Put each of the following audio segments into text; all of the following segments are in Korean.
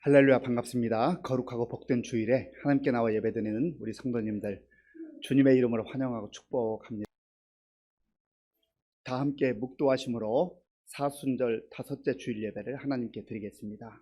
할렐루야, 반갑습니다. 거룩하고 복된 주일에 하나님께 나와 예배드리는 우리 성도님들 주님의 이름으로 환영하고 축복합니다. 다 함께 묵도하심으로 사순절 다섯째 주일 예배를 하나님께 드리겠습니다.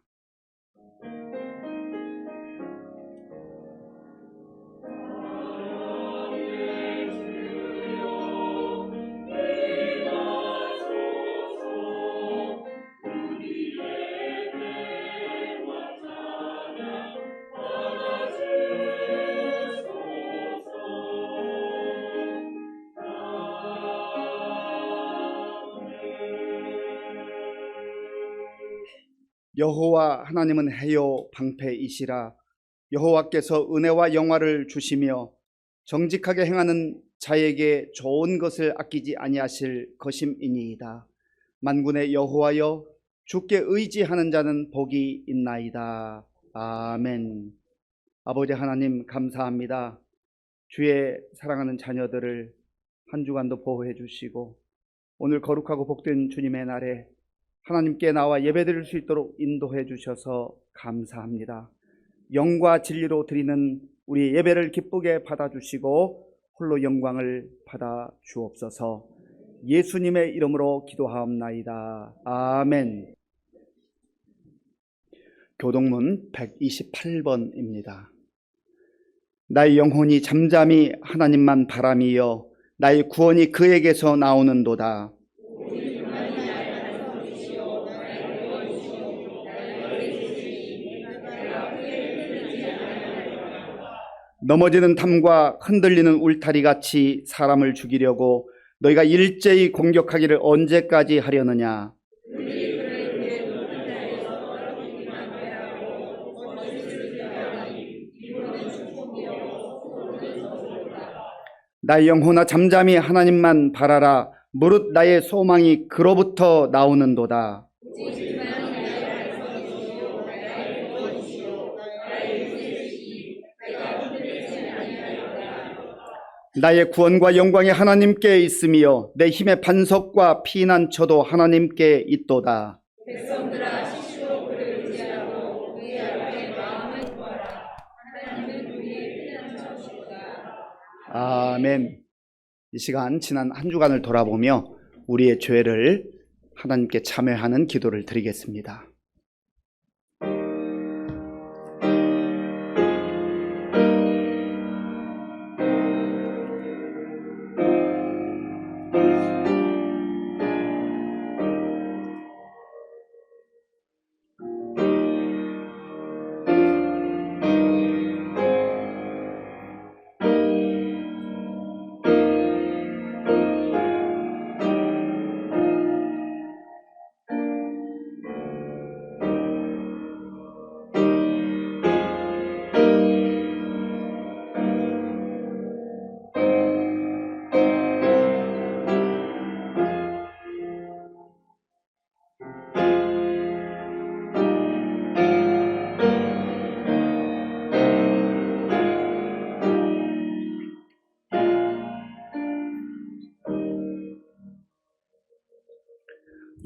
여호와 하나님은 해요 방패이시라. 여호와께서 은혜와 영화를 주시며 정직하게 행하는 자에게 좋은 것을 아끼지 아니하실 것임이니이다. 만군의 여호와여, 주께 의지하는 자는 복이 있나이다. 아멘. 아버지 하나님, 감사합니다. 주의 사랑하는 자녀들을 한 주간도 보호해 주시고 오늘 거룩하고 복된 주님의 날에 하나님께 나와 예배드릴 수 있도록 인도해 주셔서 감사합니다. 영과 진리로 드리는 우리 예배를 기쁘게 받아주시고 홀로 영광을 받아 주옵소서. 예수님의 이름으로 기도하옵나이다. 아멘. 교동문 128번입니다. 나의 영혼이 잠잠히 하나님만 바라미여 나의 구원이 그에게서 나오는도다. 넘어지는 담과 흔들리는 울타리같이 사람을 죽이려고 너희가 일제히 공격하기를 언제까지 하려느냐. 나의 영혼아, 잠잠히 하나님만 바라라. 무릇 나의 소망이 그로부터 나오는도다. 나의 구원과 영광이 하나님께 있으며 내 힘의 반석과 피난처도 하나님께 있도다. 백성들아, 시시로 그를 의지하고 그의 앞에 마음을 구하라. 하나님은 우리의 피난처시로다. 아멘. 이 시간 지난 한 주간을 돌아보며 우리의 죄를 하나님께 참회하는 기도를 드리겠습니다.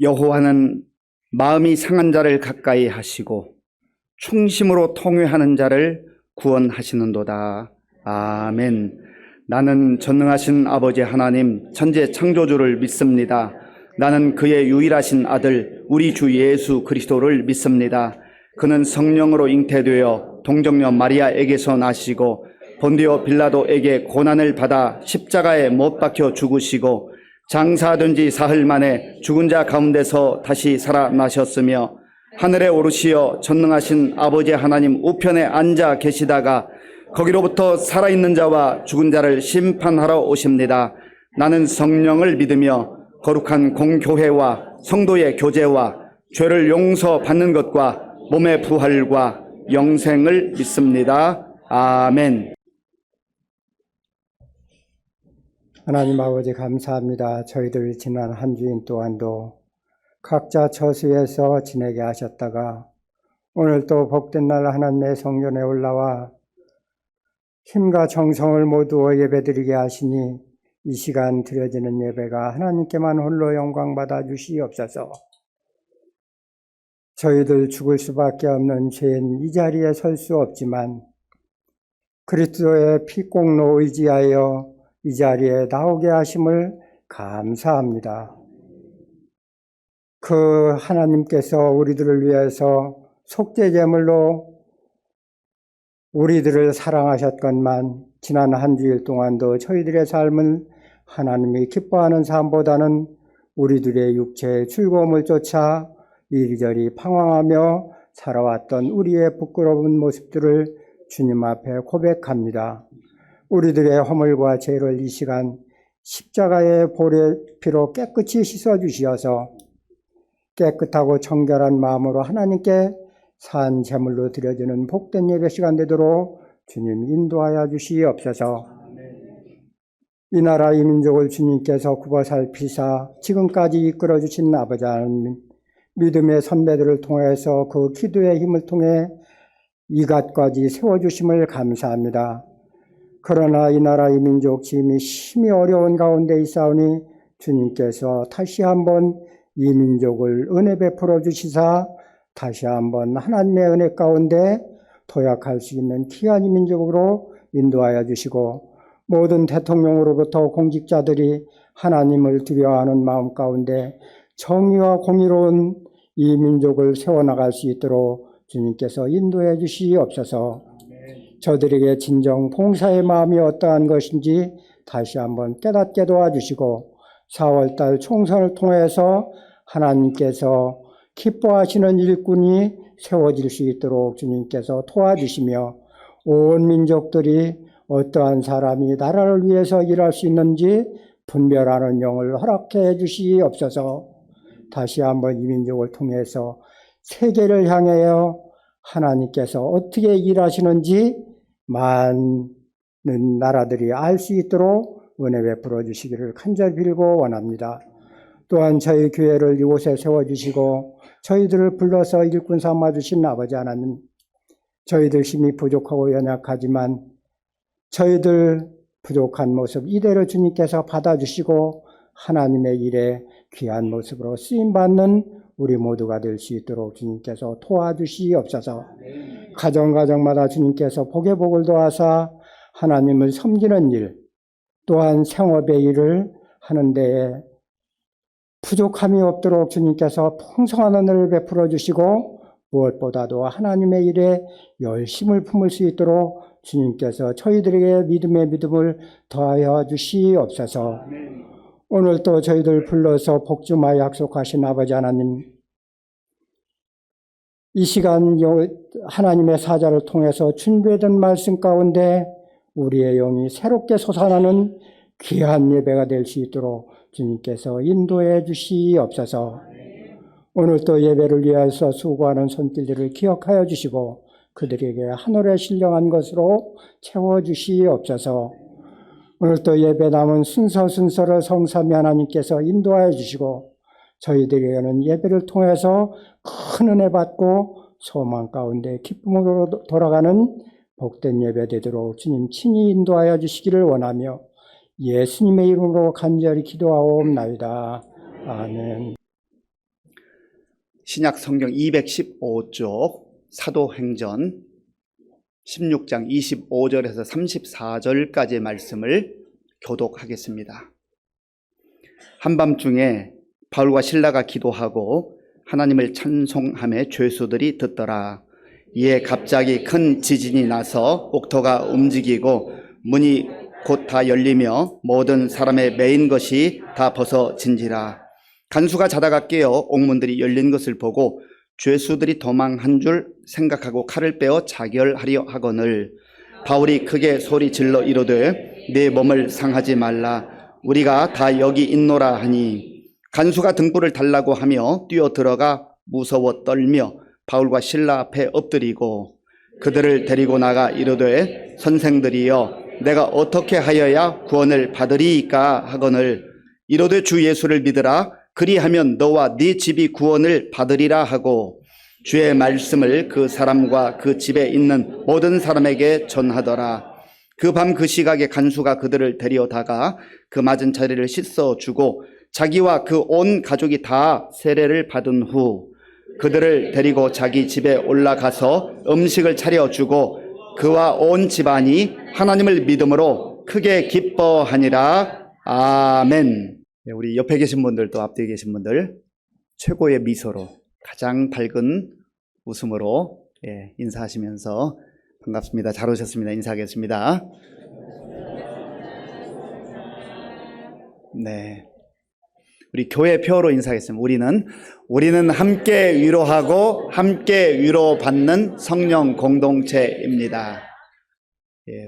여호와는 마음이 상한 자를 가까이 하시고 충심으로 통회하는 자를 구원하시는도다. 아멘. 나는 전능하신 아버지 하나님 천지 창조주를 믿습니다. 나는 그의 유일하신 아들 우리 주 예수 그리스도를 믿습니다. 그는 성령으로 잉태되어 동정녀 마리아에게서 나시고 본디오 빌라도에게 고난을 받아 십자가에 못 박혀 죽으시고 장사된 지 사흘 만에 죽은 자 가운데서 다시 살아나셨으며 하늘에 오르시어 전능하신 아버지 하나님 우편에 앉아 계시다가 거기로부터 살아있는 자와 죽은 자를 심판하러 오십니다. 나는 성령을 믿으며 거룩한 공교회와 성도의 교제와 죄를 용서받는 것과 몸의 부활과 영생을 믿습니다. 아멘. 하나님 아버지, 감사합니다. 저희들 지난 한 주인 동안도 각자 처소에서 지내게 하셨다가 오늘 또 복된 날 하나님의 성전에 올라와 힘과 정성을 모두어 예배드리게 하시니 이 시간 드려지는 예배가 하나님께만 홀로 영광 받아 주시옵소서. 저희들 죽을 수밖에 없는 죄인 이 자리에 설 수 없지만 그리스도의 피공로 의지하여 이 자리에 나오게 하심을 감사합니다. 그 하나님께서 우리들을 위해서 속죄제물로 우리들을 사랑하셨건만 지난 한 주일 동안도 저희들의 삶은 하나님이 기뻐하는 삶보다는 우리들의 육체의 즐거움을 쫓아 이리저리 방황하며 살아왔던 우리의 부끄러운 모습들을 주님 앞에 고백합니다. 우리들의 허물과 죄를 이 시간 십자가의 보혈의 피로 깨끗이 씻어주시어서 깨끗하고 정결한 마음으로 하나님께 산 제물로 드려지는 복된 예배 시간 되도록 주님 인도하여 주시옵소서. 이 나라 이 민족을 주님께서 굽어 살피사 지금까지 이끌어 주신 아버지 하나님, 믿음의 선배들을 통해서 그 기도의 힘을 통해 이갓까지 세워주심을 감사합니다. 그러나 이 나라 이 민족 지금이 심히 어려운 가운데 있사오니 주님께서 다시 한번 이 민족을 은혜 베풀어 주시사 다시 한번 하나님의 은혜 가운데 도약할 수 있는 귀한 이 민족으로 인도하여 주시고 모든 대통령으로부터 공직자들이 하나님을 두려워하는 마음 가운데 정의와 공의로운 이 민족을 세워나갈 수 있도록 주님께서 인도해 주시옵소서. 저들에게 진정 봉사의 마음이 어떠한 것인지 다시 한번 깨닫게 도와주시고 4월달 총선을 통해서 하나님께서 기뻐하시는 일꾼이 세워질 수 있도록 주님께서 도와주시며 온 민족들이 어떠한 사람이 나라를 위해서 일할 수 있는지 분별하는 영을 허락해 주시옵소서. 다시 한번 이 민족을 통해서 세계를 향하여 하나님께서 어떻게 일하시는지 많은 나라들이 알 수 있도록 은혜 베풀어 주시기를 간절히 빌고 원합니다. 또한 저희 교회를 이곳에 세워주시고 저희들을 불러서 일꾼 삼아주신 아버지 하나님, 저희들 힘이 부족하고 연약하지만 저희들 부족한 모습 이대로 주님께서 받아주시고 하나님의 일에 귀한 모습으로 쓰임받는 우리 모두가 될 수 있도록 주님께서 도와주시옵소서. 가정마다 주님께서 복의 복을 더하사 하나님을 섬기는 일, 또한 생업의 일을 하는 데에 부족함이 없도록 주님께서 풍성한 은혜를 베풀어 주시고 무엇보다도 하나님의 일에 열심을 품을 수 있도록 주님께서 저희들에게 믿음의 믿음을 더하여 주시옵소서. 오늘 또 저희들 불러서 복주마 약속하신 아버지 하나님, 이 시간 하나님의 사자를 통해서 준비된 말씀 가운데 우리의 영이 새롭게 솟아나는 귀한 예배가 될 수 있도록 주님께서 인도해 주시옵소서. 오늘 또 예배를 위해서 수고하는 손길들을 기억하여 주시고 그들에게 하늘에 신령한 것으로 채워주시옵소서. 오늘 또 예배 남은 순서를 성삼위 하나님께서 인도하여 주시고 저희들에게는 예배를 통해서 큰 은혜 받고 소망 가운데 기쁨으로 돌아가는 복된 예배 되도록 주님 친히 인도하여 주시기를 원하며 예수님의 이름으로 간절히 기도하옵나이다. 아멘. 신약 성경 215쪽 사도행전 16장 25절에서 34절까지의 말씀을 교독하겠습니다. 한밤중에 바울과 실라가 기도하고 하나님을 찬송하며 죄수들이 듣더라. 이에 갑자기 큰 지진이 나서 옥토가 움직이고 문이 곧 다 열리며 모든 사람의 매인 것이 다 벗어진지라. 간수가 자다가 깨어 옥문들이 열린 것을 보고 죄수들이 도망한 줄 생각하고 칼을 빼어 자결하려 하거늘 바울이 크게 소리 질러 이르되 내 몸을 상하지 말라. 우리가 다 여기 있노라 하니 간수가 등불을 달라고 하며 뛰어들어가 무서워 떨며 바울과 실라 앞에 엎드리고 그들을 데리고 나가 이르되 선생들이여 내가 어떻게 하여야 구원을 받으리이까 하거늘 이르되 주 예수를 믿으라. 그리하면 너와 네 집이 구원을 받으리라 하고 주의 말씀을 그 사람과 그 집에 있는 모든 사람에게 전하더라. 그 밤 그 시각에 간수가 그들을 데려다가 그 맞은 자리를 씻어주고 자기와 그 온 가족이 다 세례를 받은 후 그들을 데리고 자기 집에 올라가서 음식을 차려주고 그와 온 집안이 하나님을 믿음으로 크게 기뻐하니라. 아멘. 우리 옆에 계신 분들도 앞뒤에 계신 분들 최고의 미소로 가장 밝은 웃음으로 인사하시면서 반갑습니다. 잘 오셨습니다. 인사하겠습니다. 네. 우리 교회 표어로 인사하겠습니다. 우리는 함께 위로하고 함께 위로받는 성령 공동체입니다.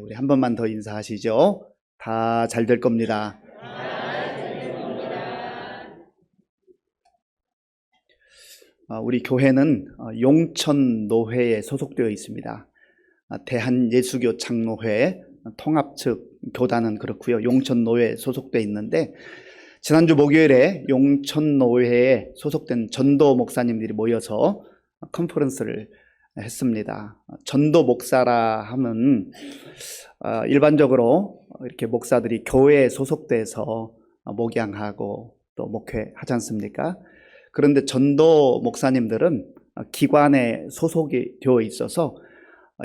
우리 한 번만 더 인사하시죠. 다 잘 될 겁니다. 우리 교회는 용천노회에 소속되어 있습니다. 대한예수교 장로회 통합 측 교단은 그렇고요. 용천노회에 소속되어 있는데 지난주 목요일에 용천노회에 소속된 전도 목사님들이 모여서 컨퍼런스를 했습니다. 전도 목사라 하면 일반적으로 이렇게 목사들이 교회에 소속돼서 목양하고 또 목회하지 않습니까? 그런데 전도 목사님들은 기관에 소속이 되어 있어서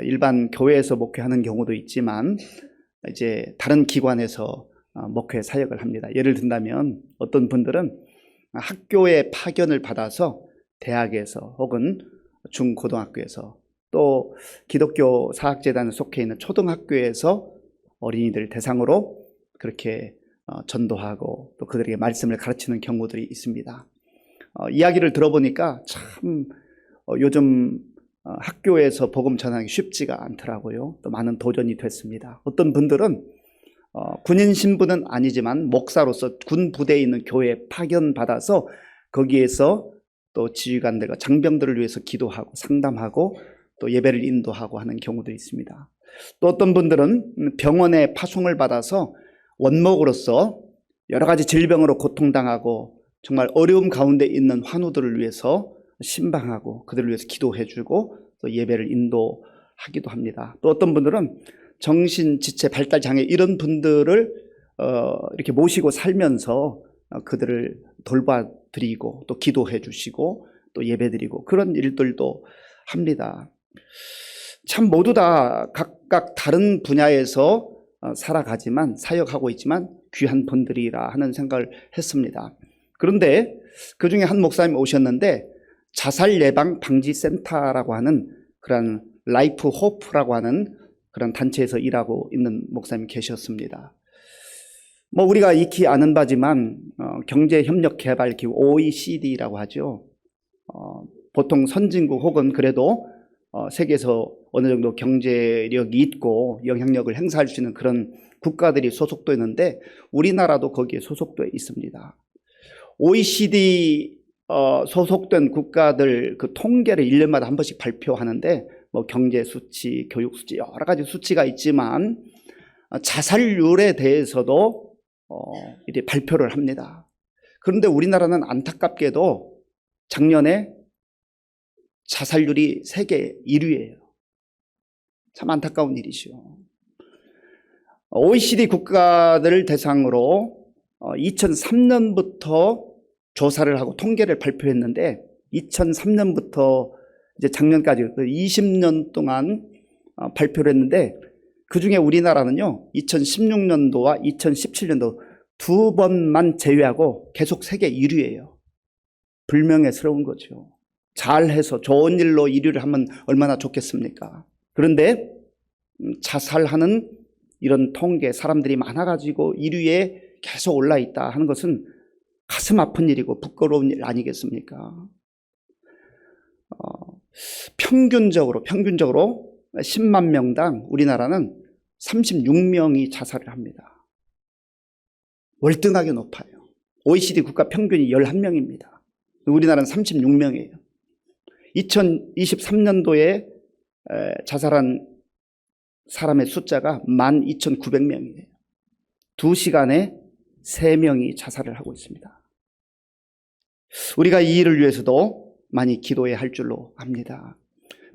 일반 교회에서 목회하는 경우도 있지만 이제 다른 기관에서 목회 사역을 합니다. 예를 든다면 어떤 분들은 학교에 파견을 받아서 대학에서 혹은 중고등학교에서 또 기독교 사학재단에 속해 있는 초등학교에서 어린이들 대상으로 그렇게 전도하고 또 그들에게 말씀을 가르치는 경우들이 있습니다. 이야기를 들어보니까 참 요즘 학교에서 복음 전하기 쉽지가 않더라고요. 또 많은 도전이 됐습니다. 어떤 분들은 군인 신분은 아니지만 목사로서 군 부대에 있는 교회에 파견받아서 거기에서 또 지휘관들과 장병들을 위해서 기도하고 상담하고 또 예배를 인도하고 하는 경우도 있습니다. 또 어떤 분들은 병원에 파송을 받아서 원목으로서 여러 가지 질병으로 고통당하고 정말 어려움 가운데 있는 환우들을 위해서 신방하고 그들을 위해서 기도해주고 또 예배를 인도하기도 합니다. 또 어떤 분들은 정신, 지체, 발달 장애 이런 분들을 이렇게 모시고 살면서 그들을 돌봐드리고 또 기도해 주시고 또 예배드리고 그런 일들도 합니다. 참 모두 다 각각 다른 분야에서 살아가지만 사역하고 있지만 귀한 분들이라 하는 생각을 했습니다. 그런데 그 중에 한 목사님 오셨는데 자살 예방 방지 센터라고 하는 그런 라이프 호프라고 하는 그런 단체에서 일하고 있는 목사님이 계셨습니다. 우리가 익히 아는 바지만 경제협력개발기구 OECD라고 하죠. 보통 선진국 혹은 그래도 세계에서 어느 정도 경제력이 있고 영향력을 행사할 수 있는 그런 국가들이 소속되어 있는데 우리나라도 거기에 소속되어 있습니다. OECD 소속된 국가들 그 통계를 1년마다 한 번씩 발표하는데 경제 수치, 교육 수치 여러 가지 수치가 있지만 자살률에 대해서도 이제 발표를 합니다. 그런데 우리나라는 안타깝게도 작년에 자살률이 세계 1위예요. 참 안타까운 일이죠. OECD 국가들을 대상으로 2003년부터 조사를 하고 통계를 발표했는데 2003년부터 이제 작년까지 20년 동안 발표를 했는데 그중에 우리나라는요 2016년도와 2017년도 두 번만 제외하고 계속 세계 1위예요. 불명예스러운 거죠. 잘해서 좋은 일로 1위를 하면 얼마나 좋겠습니까? 그런데 자살하는 이런 통계 사람들이 많아가지고 1위에 계속 올라있다 하는 것은 가슴 아픈 일이고 부끄러운 일 아니겠습니까? 평균적으로 10만 명당 우리나라는 36명이 자살을 합니다. 월등하게 높아요. OECD 국가 평균이 11명입니다. 우리나라는 36명이에요. 2023년도에 자살한 사람의 숫자가 12,900명이에요. 2시간에 3명이 자살을 하고 있습니다. 우리가 이 일을 위해서도 많이 기도해야 할 줄로 압니다.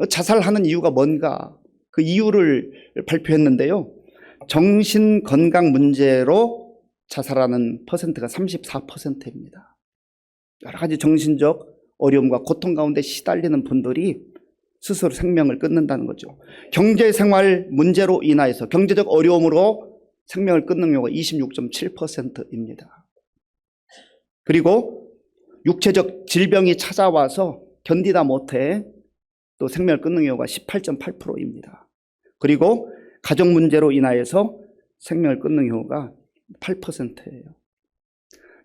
자살하는 이유가 뭔가 그 이유를 발표했는데요. 정신건강 문제로 자살하는 퍼센트가 34%입니다. 여러 가지 정신적 어려움과 고통 가운데 시달리는 분들이 스스로 생명을 끊는다는 거죠. 경제생활 문제로 인하여서 경제적 어려움으로 생명을 끊는 경우가 26.7%입니다. 그리고 육체적 질병이 찾아와서 견디다 못해 또 생명을 끊는 경우가 18.8%입니다. 그리고 가정 문제로 인하여서 생명을 끊는 경우가 8%예요.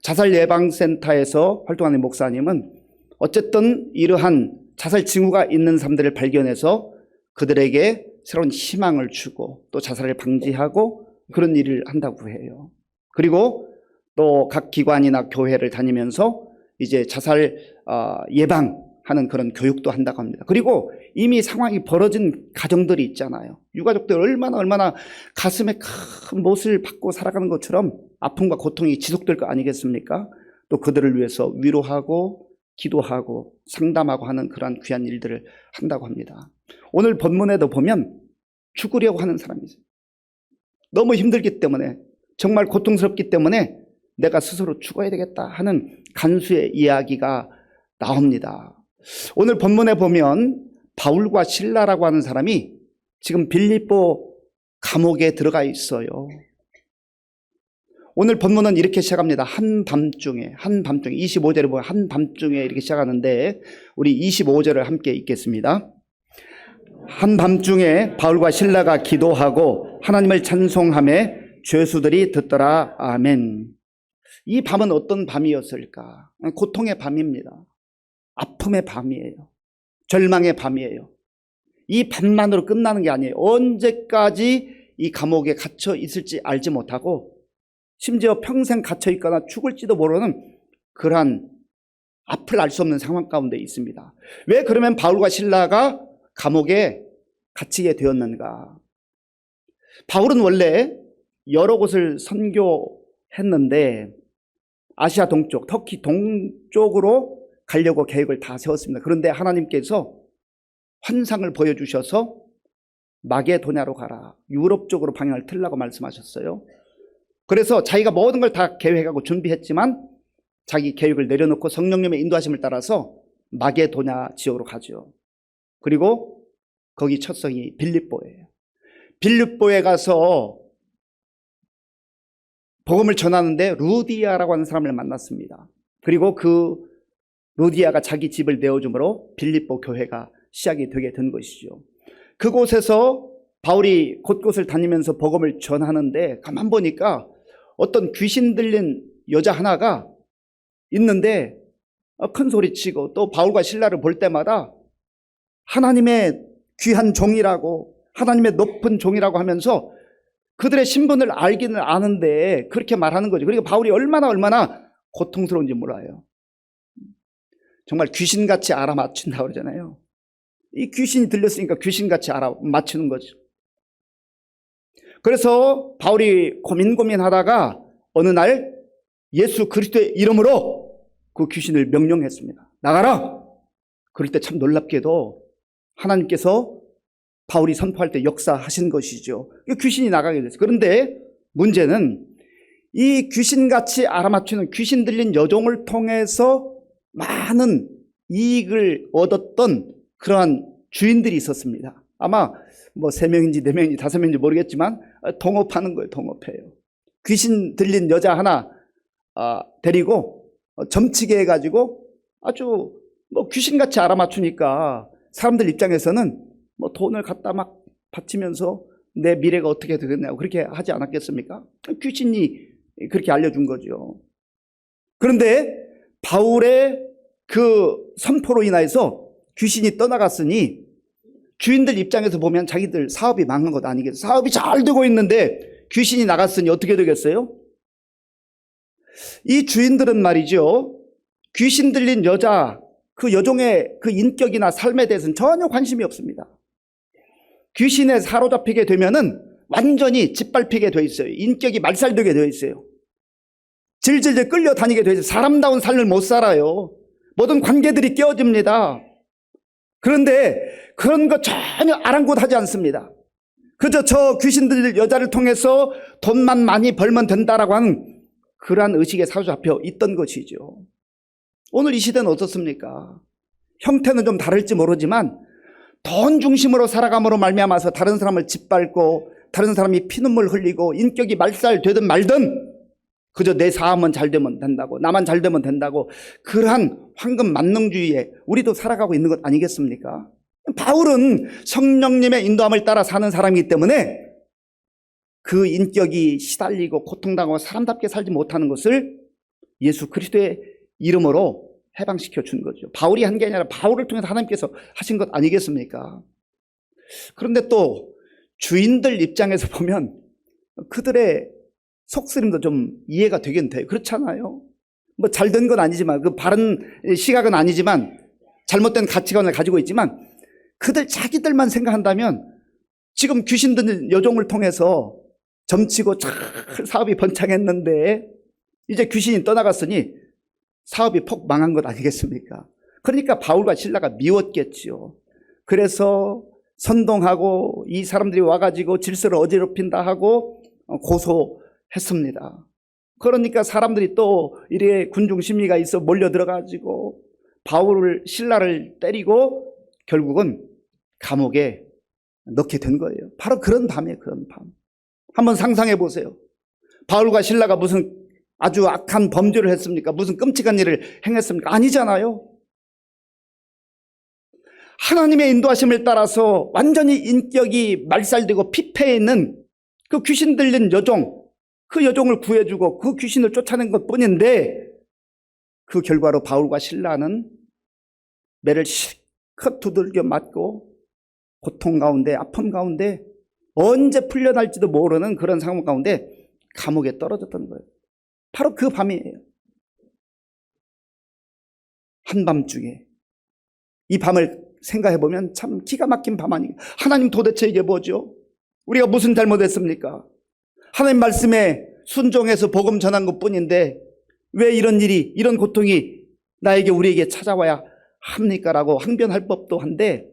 자살 예방센터에서 활동하는 목사님은 어쨌든 이러한 자살 징후가 있는 사람들을 발견해서 그들에게 새로운 희망을 주고 또 자살을 방지하고 그런 일을 한다고 해요. 그리고 또 각 기관이나 교회를 다니면서 이제 자살 예방하는 그런 교육도 한다고 합니다. 그리고 이미 상황이 벌어진 가정들이 있잖아요. 유가족들 얼마나 가슴에 큰 못을 받고 살아가는 것처럼 아픔과 고통이 지속될 거 아니겠습니까? 또 그들을 위해서 위로하고 기도하고 상담하고 하는 그러한 귀한 일들을 한다고 합니다. 오늘 본문에도 보면 죽으려고 하는 사람이 있어요. 너무 힘들기 때문에, 정말 고통스럽기 때문에 내가 스스로 죽어야 되겠다 하는 간수의 이야기가 나옵니다. 오늘 본문에 보면 바울과 실라라고 하는 사람이 지금 빌립보 감옥에 들어가 있어요. 오늘 본문은 이렇게 시작합니다. 한밤중에 25절에 보면 한밤중에 이렇게 시작하는데 우리 25절을 함께 읽겠습니다. 한밤중에 바울과 실라가 기도하고 하나님을 찬송하며 죄수들이 듣더라. 아멘. 이 밤은 어떤 밤이었을까? 고통의 밤입니다. 아픔의 밤이에요. 절망의 밤이에요. 이 밤만으로 끝나는 게 아니에요. 언제까지 이 감옥에 갇혀 있을지 알지 못하고 심지어 평생 갇혀 있거나 죽을지도 모르는 그러한 앞을 알 수 없는 상황 가운데 있습니다. 왜 그러면 바울과 실라가 감옥에 갇히게 되었는가? 바울은 원래 여러 곳을 선교했는데 아시아 동쪽, 터키 동쪽으로 가려고 계획을 다 세웠습니다. 그런데 하나님께서 환상을 보여주셔서 마게도냐로 가라, 유럽 쪽으로 방향을 틀라고 말씀하셨어요. 그래서 자기가 모든 걸 다 계획하고 준비했지만 자기 계획을 내려놓고 성령님의 인도하심을 따라서 마게도냐 지역으로 가죠. 그리고 거기 첫 성이 빌립보예요. 빌립보에 가서 복음을 전하는데 루디아라고 하는 사람을 만났습니다. 그리고 그 루디아가 자기 집을 내어줌으로 빌립보 교회가 시작이 되게 된 것이죠. 그곳에서 바울이 곳곳을 다니면서 복음을 전하는데 가만 보니까 어떤 귀신 들린 여자 하나가 있는데 큰 소리치고 또 바울과 실라를 볼 때마다 하나님의 귀한 종이라고, 하나님의 높은 종이라고 하면서 그들의 신분을 알기는 아는데 그렇게 말하는 거죠. 그리고 바울이 얼마나 고통스러운지 몰라요. 정말 귀신같이 알아맞춘다고 그러잖아요. 이 귀신이 들렸으니까 귀신같이 알아맞추는 거죠. 그래서 바울이 고민하다가 어느 날 예수 그리스도의 이름으로 그 귀신을 명령했습니다. 나가라! 그럴 때 참 놀랍게도 하나님께서 바울이 선포할 때 역사하신 것이죠. 귀신이 나가게 됐어요. 그런데 문제는 이 귀신같이 알아맞추는 귀신 들린 여종을 통해서 많은 이익을 얻었던 그러한 주인들이 있었습니다. 아마 뭐 3명인지 4명인지 5명인지 모르겠지만 동업하는 거예요. 동업해요. 귀신 들린 여자 하나 데리고 점치게 해가지고 아주 뭐 귀신같이 알아맞추니까 사람들 입장에서는 뭐 돈을 갖다 막 바치면서 내 미래가 어떻게 되겠냐고 그렇게 하지 않았겠습니까? 귀신이 그렇게 알려준 거죠. 그런데 바울의 그 선포로 인해서 귀신이 떠나갔으니 주인들 입장에서 보면 자기들 사업이 망한 것 아니겠어요? 사업이 잘 되고 있는데 귀신이 나갔으니 어떻게 되겠어요? 이 주인들은 말이죠, 귀신 들린 여자, 그 여종의 그 인격이나 삶에 대해서는 전혀 관심이 없습니다. 귀신에 사로잡히게 되면은 완전히 짓밟히게 돼 있어요. 인격이 말살되게 되어 있어요. 질질질 끌려다니게 되어 있어요. 사람다운 삶을 못 살아요. 모든 관계들이 깨어집니다. 그런데 그런 거 전혀 아랑곳하지 않습니다. 그저 저 귀신 들린 여자를 통해서 돈만 많이 벌면 된다라고 하는 그러한 의식에 사로잡혀 있던 것이죠. 오늘 이 시대는 어떻습니까? 형태는 좀 다를지 모르지만 돈 중심으로 살아감으로 말미암아서 다른 사람을 짓밟고 다른 사람이 피눈물 흘리고 인격이 말살되든 말든 그저 내 사업만 잘 되면 된다고, 나만 잘 되면 된다고, 그러한 황금 만능주의에 우리도 살아가고 있는 것 아니겠습니까? 바울은 성령님의 인도함을 따라 사는 사람이기 때문에 그 인격이 시달리고 고통당하고 사람답게 살지 못하는 것을 예수 그리스도의 이름으로 해방시켜 준 거죠. 바울이 한 게 아니라 바울을 통해서 하나님께서 하신 것 아니겠습니까? 그런데 또 주인들 입장에서 보면 그들의 속쓰림도 좀 이해가 되긴 돼요. 그렇잖아요. 뭐 잘된 건 아니지만, 그 바른 시각은 아니지만, 잘못된 가치관을 가지고 있지만, 그들 자기들만 생각한다면 지금 귀신 들린 여종을 통해서 점치고 잘 사업이 번창했는데 이제 귀신이 떠나갔으니 사업이 폭 망한 것 아니겠습니까? 그러니까 바울과 실라가 미웠겠지요. 그래서 선동하고 이 사람들이 와가지고 질서를 어지럽힌다 하고 고소했습니다. 그러니까 사람들이 또 이래 군중 심리가 있어 몰려 들어가지고 바울을 실라를 때리고 결국은 감옥에 넣게 된 거예요. 바로 그런 밤이에요. 그런 밤. 한번 상상해 보세요. 바울과 실라가 무슨 아주 악한 범죄를 했습니까? 무슨 끔찍한 일을 행했습니까? 아니잖아요. 하나님의 인도하심을 따라서 완전히 인격이 말살되고 피폐해 있는 그 귀신 들린 여종, 그 여종을 구해주고 그 귀신을 쫓아낸 것 뿐인데 그 결과로 바울과 실라는 매를 실컷 두들겨 맞고 고통 가운데, 아픔 가운데 언제 풀려날지도 모르는 그런 상황 가운데 감옥에 떨어졌던 거예요. 바로 그 밤이에요. 한밤중에. 이 밤을 생각해보면 참 기가 막힌 밤 아니에요. 하나님 도대체 이게 뭐죠? 우리가 무슨 잘못했습니까? 하나님 말씀에 순종해서 복음 전한 것뿐인데 왜 이런 일이, 이런 고통이 나에게, 우리에게 찾아와야 합니까? 라고 항변할 법도 한데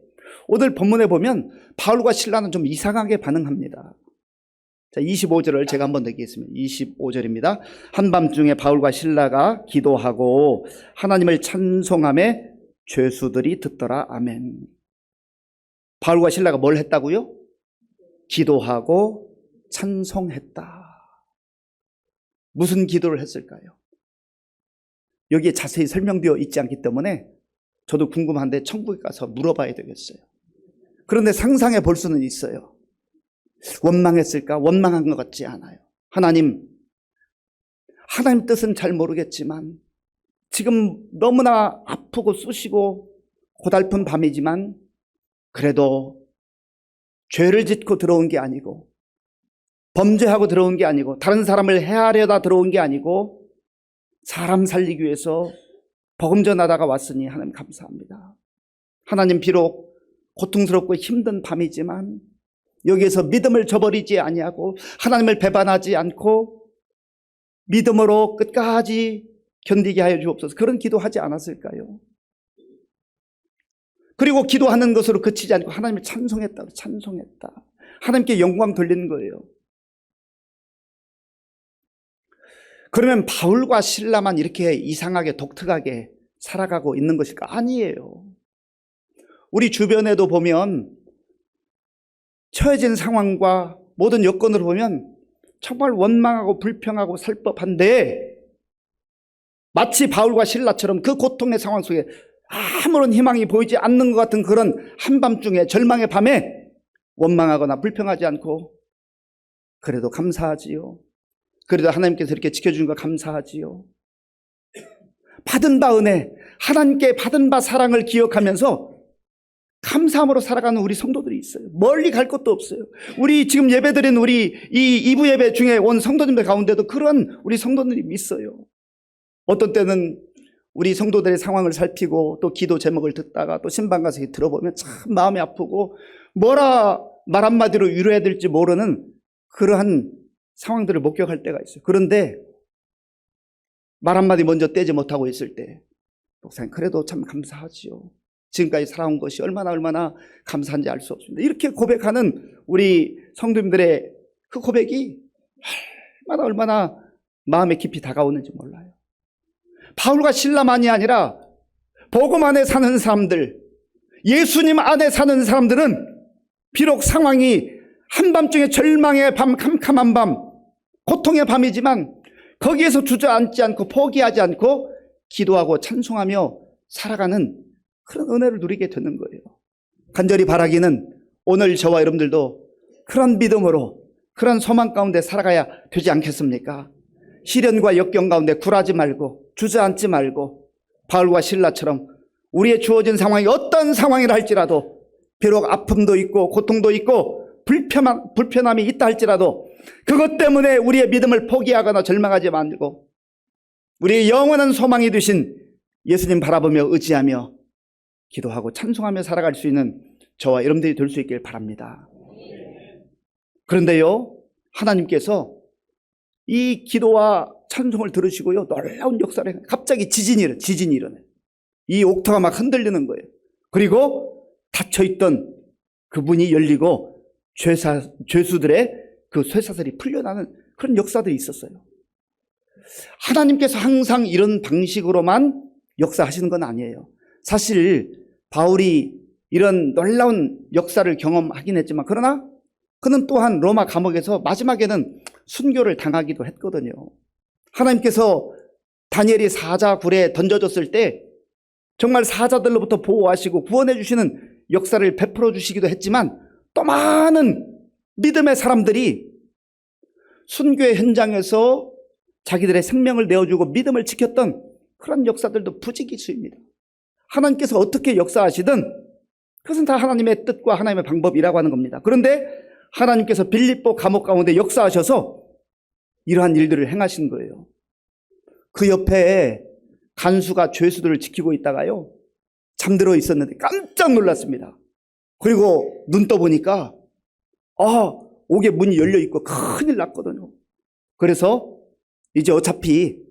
오늘 본문에 보면 바울과 실라는 좀 이상하게 반응합니다. 자, 25절을 제가 한번 읽겠습니다. 25절입니다. 한밤중에 바울과 실라가 기도하고 하나님을 찬송하며 죄수들이 듣더라. 아멘. 바울과 실라가 뭘 했다고요? 기도하고 찬송했다. 무슨 기도를 했을까요? 여기에 자세히 설명되어 있지 않기 때문에 저도 궁금한데 천국에 가서 물어봐야 되겠어요. 그런데 상상해 볼 수는 있어요. 원망했을까? 원망한 것 같지 않아요. 하나님 뜻은 잘 모르겠지만 지금 너무나 아프고 쑤시고 고달픈 밤이지만 그래도 죄를 짓고 들어온 게 아니고 범죄하고 들어온 게 아니고 다른 사람을 해하려다 들어온 게 아니고 사람 살리기 위해서 복음 전하다가 왔으니 하나님 감사합니다. 하나님 비록 고통스럽고 힘든 밤이지만 여기에서 믿음을 저버리지 아니하고 하나님을 배반하지 않고 믿음으로 끝까지 견디게 하여 주옵소서. 그런 기도하지 않았을까요? 그리고 기도하는 것으로 그치지 않고 하나님을 찬송했다. 하나님께 영광 돌리는 거예요. 그러면 바울과 실라만 이렇게 이상하게 독특하게 살아가고 있는 것일까? 아니에요. 우리 주변에도 보면 처해진 상황과 모든 여건을 보면 정말 원망하고 불평하고 살 법한데 마치 바울과 실라처럼 그 고통의 상황 속에 아무런 희망이 보이지 않는 것 같은 그런 한밤중에 절망의 밤에 원망하거나 불평하지 않고 그래도 감사하지요. 그래도 하나님께서 이렇게 지켜주는 거 감사하지요. 받은 바 은혜, 하나님께 받은 바 사랑을 기억하면서 감사함으로 살아가는 우리 성도들이 있어요. 멀리 갈 것도 없어요. 우리 지금 예배드린 우리 이 2부 예배 중에 온 성도님들 가운데도 그런 우리 성도들이 있어요. 어떤 때는 우리 성도들의 상황을 살피고 또 기도 제목을 듣다가 또 신방 가서 들어보면 참 마음이 아프고 뭐라 말 한마디로 위로해야 될지 모르는 그러한 상황들을 목격할 때가 있어요. 그런데 말 한마디 먼저 떼지 못하고 있을 때 목사님 그래도 참 감사하지요. 지금까지 살아온 것이 얼마나 감사한지 알 수 없습니다. 이렇게 고백하는 우리 성도님들의 그 고백이 얼마나 마음에 깊이 다가오는지 몰라요. 바울과 실라만이 아니라 복음 안에 사는 사람들, 예수님 안에 사는 사람들은 비록 상황이 한밤중에 절망의 밤, 캄캄한 밤, 고통의 밤이지만 거기에서 주저앉지 않고 포기하지 않고 기도하고 찬송하며 살아가는 그런 은혜를 누리게 되는 거예요. 간절히 바라기는 오늘 저와 여러분들도 그런 믿음으로 그런 소망 가운데 살아가야 되지 않겠습니까? 시련과 역경 가운데 굴하지 말고 주저앉지 말고 바울과 실라처럼 우리의 주어진 상황이 어떤 상황이라 할지라도 비록 아픔도 있고 고통도 있고 불편함이 있다 할지라도 그것 때문에 우리의 믿음을 포기하거나 절망하지 말고 우리의 영원한 소망이 되신 예수님 바라보며 의지하며 기도하고 찬송하며 살아갈 수 있는 저와 여러분들이 될 수 있길 바랍니다. 그런데요, 하나님께서 이 기도와 찬송을 들으시고요, 놀라운 역사를 갑자기 지진이 일어나요. 이 옥토가 막 흔들리는 거예요. 그리고 닫혀있던 그 문이 열리고 죄수들의 그 쇠사슬이 풀려나는 그런 역사들이 있었어요. 하나님께서 항상 이런 방식으로만 역사하시는 건 아니에요. 사실 바울이 이런 놀라운 역사를 경험하긴 했지만 그러나 그는 또한 로마 감옥에서 마지막에는 순교를 당하기도 했거든요. 하나님께서 다니엘이 사자굴에 던져졌을 때 정말 사자들로부터 보호하시고 구원해 주시는 역사를 베풀어 주시기도 했지만 또 많은 믿음의 사람들이 순교의 현장에서 자기들의 생명을 내어주고 믿음을 지켰던 그런 역사들도 부지기수입니다. 하나님께서 어떻게 역사하시든 그것은 다 하나님의 뜻과 하나님의 방법이라고 하는 겁니다. 그런데 하나님께서 빌립보 감옥 가운데 역사하셔서 이러한 일들을 행하신 거예요. 그 옆에 간수가 죄수들을 지키고 있다가요, 잠들어 있었는데 깜짝 놀랐습니다. 그리고 눈 떠보니까 옥에 문이 열려 있고 큰일 났거든요. 그래서 이제 어차피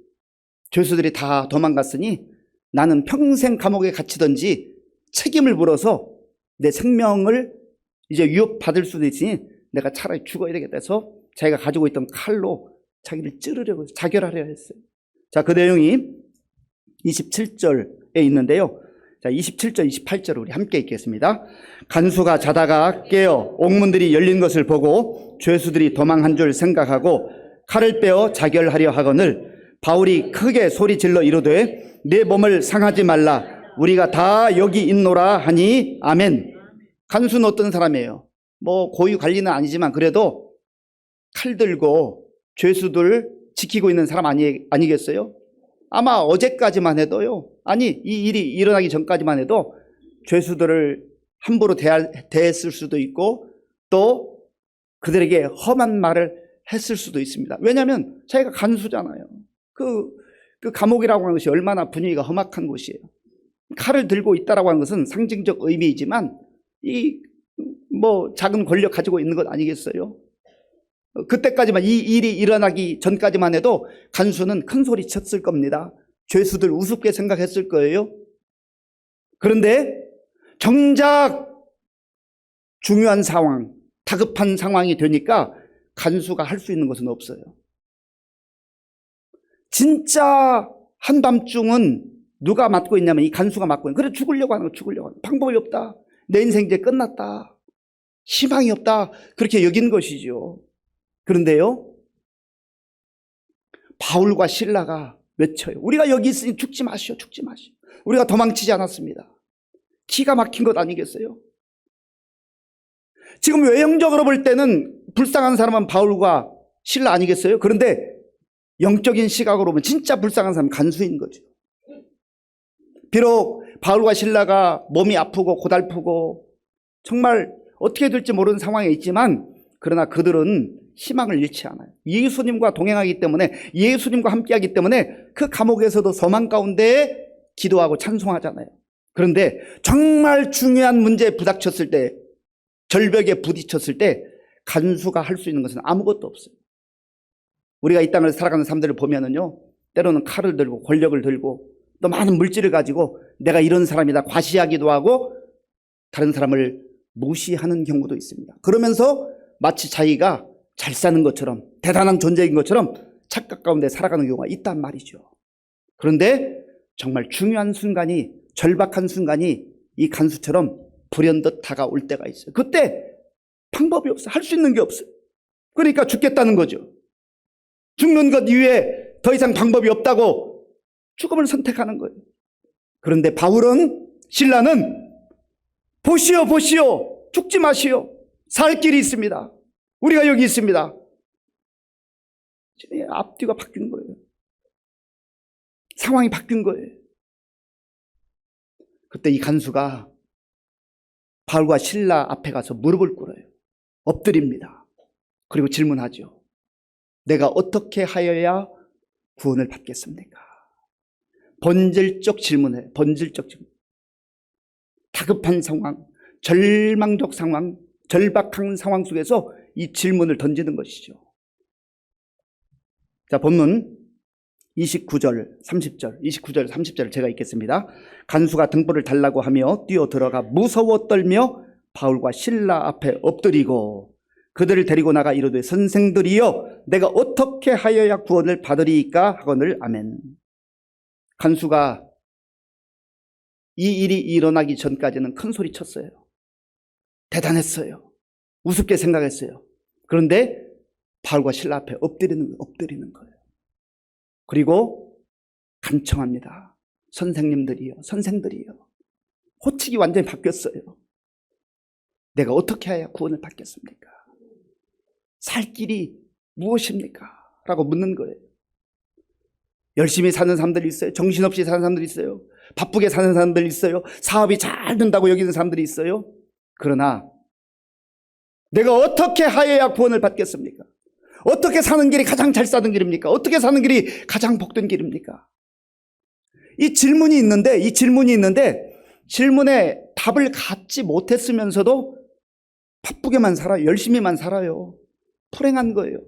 죄수들이 다 도망갔으니 나는 평생 감옥에 갇히든지 책임을 물어서 내 생명을 이제 위협받을 수도 있으니 내가 차라리 죽어야 되겠다 해서 자기가 가지고 있던 칼로 자기를 찌르려고 자결하려 했어요. 자, 그 내용이 27절에 있는데요. 자, 27절, 28절 우리 함께 읽겠습니다. 간수가 자다가 깨어 옥문들이 열린 것을 보고 죄수들이 도망한 줄 생각하고 칼을 빼어 자결하려 하거늘 바울이 크게 소리질러 이르되 내 몸을 상하지 말라 우리가 다 여기 있노라 하니 아멘. 간수는 어떤 사람이에요? 뭐 고위 관리는 아니지만 그래도 칼 들고 죄수들 지키고 있는 사람 아니겠어요? 아마 어제까지만 해도요, 아니 이 일이 일어나기 전까지만 해도 죄수들을 함부로 대했을 수도 있고 또 그들에게 험한 말을 했을 수도 있습니다. 왜냐하면 자기가 간수잖아요. 그 감옥이라고 하는 것이 얼마나 분위기가 험악한 곳이에요. 칼을 들고 있다라고 하는 것은 상징적 의미이지만 이 뭐 작은 권력 가지고 있는 것 아니겠어요? 그때까지만 이 일이 일어나기 전까지만 해도 간수는 큰 소리 쳤을 겁니다. 죄수들 우습게 생각했을 거예요. 그런데 정작 중요한 상황, 다급한 상황이 되니까 간수가 할 수 있는 것은 없어요. 진짜 한밤중은 누가 맡고 있냐면 이 간수가 맡고 있는 거예요. 그래 죽으려고 하는 거 죽으려고 하는 거. 방법이 없다. 내 인생 이제 끝났다. 희망이 없다. 그렇게 여긴 것이죠. 그런데요, 바울과 실라가 외쳐요. 우리가 여기 있으니 죽지 마시오. 죽지 마시오. 우리가 도망치지 않았습니다. 기가 막힌 것 아니겠어요? 지금 외형적으로 볼 때는 불쌍한 사람은 바울과 실라 아니겠어요? 그런데 영적인 시각으로 보면 진짜 불쌍한 사람은 간수인 거죠. 비록 바울과 실라가 몸이 아프고 고달프고 정말 어떻게 될지 모르는 상황에 있지만 그러나 그들은 희망을 잃지 않아요. 예수님과 동행하기 때문에, 예수님과 함께하기 때문에 그 감옥에서도 소망 가운데 기도하고 찬송하잖아요. 그런데 정말 중요한 문제에 부닥쳤을 때, 절벽에 부딪혔을 때 간수가 할 수 있는 것은 아무것도 없어요. 우리가 이 땅을 살아가는 사람들을 보면은요, 때로는 칼을 들고 권력을 들고 또 많은 물질을 가지고 내가 이런 사람이다 과시하기도 하고 다른 사람을 무시하는 경우도 있습니다. 그러면서 마치 자기가 잘 사는 것처럼 대단한 존재인 것처럼 착각 가운데 살아가는 경우가 있단 말이죠. 그런데 정말 중요한 순간이 절박한 순간이 이 간수처럼 불현듯 다가올 때가 있어요. 그때 방법이 없어요. 할 수 있는 게 없어요. 그러니까 죽겠다는 거죠. 죽는 것 이외에 더 이상 방법이 없다고 죽음을 선택하는 거예요. 그런데 바울은, 신라는 보시오, 보시오, 죽지 마시오. 살 길이 있습니다. 우리가 여기 있습니다. 앞뒤가 바뀐 거예요. 상황이 바뀐 거예요. 그때 이 간수가 바울과 신라 앞에 가서 무릎을 꿇어요. 엎드립니다. 그리고 질문하죠. 내가 어떻게 하여야 구원을 받겠습니까? 본질적 질문에, 본질적 질문. 다급한 상황, 절망적 상황, 절박한 상황 속에서 이 질문을 던지는 것이죠. 자, 본문 29절, 30절, 29절, 30절 제가 읽겠습니다. 간수가 등불을 달라고 하며 뛰어 들어가 무서워 떨며 바울과 신라 앞에 엎드리고 그들을 데리고 나가 이르되 선생들이여 내가 어떻게 하여야 구원을 받으리이까 하거늘 아멘. 간수가 이 일이 일어나기 전까지는 큰 소리 쳤어요. 대단했어요. 우습게 생각했어요. 그런데 바울과 신라 앞에 엎드리는 거예요. 그리고 간청합니다. 선생님들이요, 선생들이요. 호칭이 완전히 바뀌었어요. 내가 어떻게 해야 구원을 받겠습니까? 살 길이 무엇입니까? 라고 묻는 거예요. 열심히 사는 사람들이 있어요. 정신없이 사는 사람들이 있어요. 바쁘게 사는 사람들이 있어요. 사업이 잘 된다고 여기는 사람들이 있어요. 그러나 내가 어떻게 하여야 구원을 받겠습니까? 어떻게 사는 길이 가장 잘 사는 길입니까? 어떻게 사는 길이 가장 복된 길입니까? 이 질문이 있는데 질문에 답을 갖지 못했으면서도 바쁘게만 살아요. 열심히만 살아요. 불행한 거예요.